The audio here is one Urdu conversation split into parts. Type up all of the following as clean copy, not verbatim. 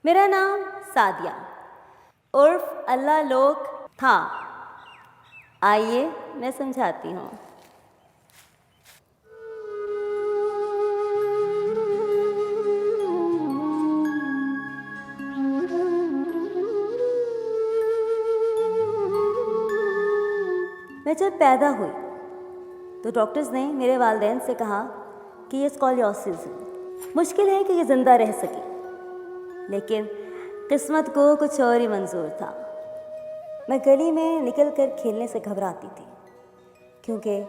میرا نام سعدیہ عرف اللہ لوگ تھا. آئیے میں سمجھاتی ہوں. میں جب پیدا ہوئی تو ڈاکٹرز نے میرے والدین سے کہا کہ یہ اسکولیوسس ہے، مشکل ہے کہ یہ زندہ رہ سکے، لیکن قسمت کو کچھ اور ہی منظور تھا. میں گلی میں نکل کر کھیلنے سے گھبراتی تھی کیونکہ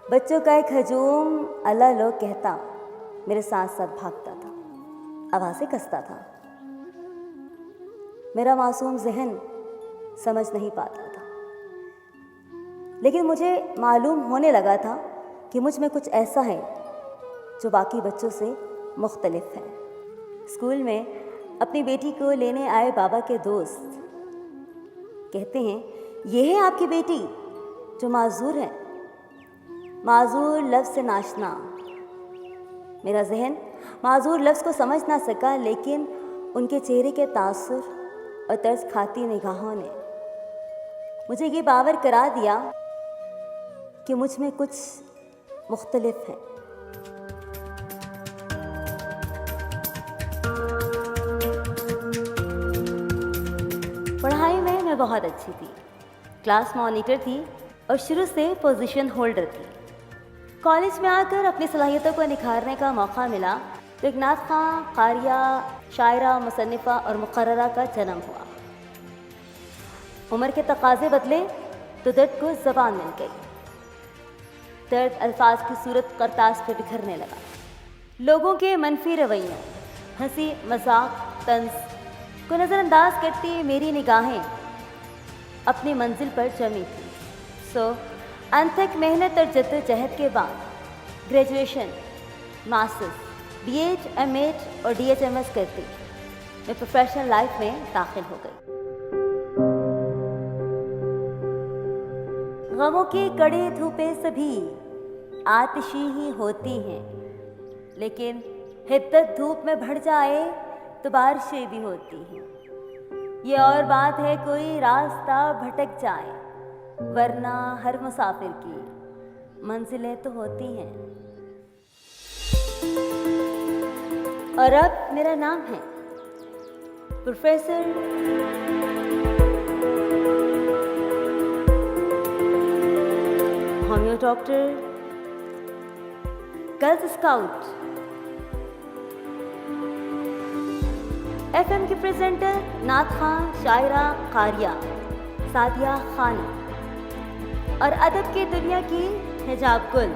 بچوں کا ایک ہجوم اللہ لوگ کہتا میرے ساتھ ساتھ بھاگتا تھا، آوازیں کستا تھا. میرا معصوم ذہن سمجھ نہیں پاتا تھا، لیکن مجھے معلوم ہونے لگا تھا کہ مجھ میں کچھ ایسا ہے جو باقی بچوں سے مختلف ہے. اسکول میں اپنی بیٹی کو لینے آئے بابا کے دوست کہتے ہیں یہ ہے آپ کی بیٹی جو معذور ہے. معذور لفظ سے ناشنا. میرا ذہن معذور لفظ کو سمجھ نہ سکا، لیکن ان کے چہرے کے تاثر اور طرز کھاتی نگاہوں نے مجھے یہ باور کرا دیا کہ مجھ میں کچھ مختلف ہے. پڑھائی میں بہت اچھی تھی، کلاس مانیٹر تھی اور شروع سے پوزیشن ہولڈر تھی. کالج میں آ کر اپنی صلاحیتوں کو نکھارنے کا موقع ملا تو ایک نعت خواں، قاریہ، شاعرہ، مصنفہ اور مقررہ کا جنم ہوا. عمر کے تقاضے بدلے تو درد کو زبان مل گئی. درد الفاظ کی صورت کرتاس پہ بکھرنے لگا. لوگوں کے منفی رویوں، ہنسی مذاق، طنز کو نظر انداز کرتی میری نگاہیں اپنی منزل پر جمی تھی. انتھک محنت اور جدوجہد کے بعد graduation, masters, B Ed, M Ed اور ڈی ایچ ایم ایس کرتی میں پروفیشنل لائف میں داخل ہو گئی. غموں کی کڑی دھوپیں سبھی آتشی ہی ہوتی ہیں، لیکن حدت دھوپ میں بڑھ جائے تو بارشیں بھی ہوتی ہیں. یہ اور بات ہے کوئی راستہ بھٹک جائے، ورنہ ہر مسافر کی منزلیں تو ہوتی ہیں. اور اب میرا نام ہے professor homeo doctor, girls scout, F M کی پریزنٹر، نعت خواں، شاعرہ، قاریہ سعدیہ خانم، اور ادب کی دنیا کی حجاب گل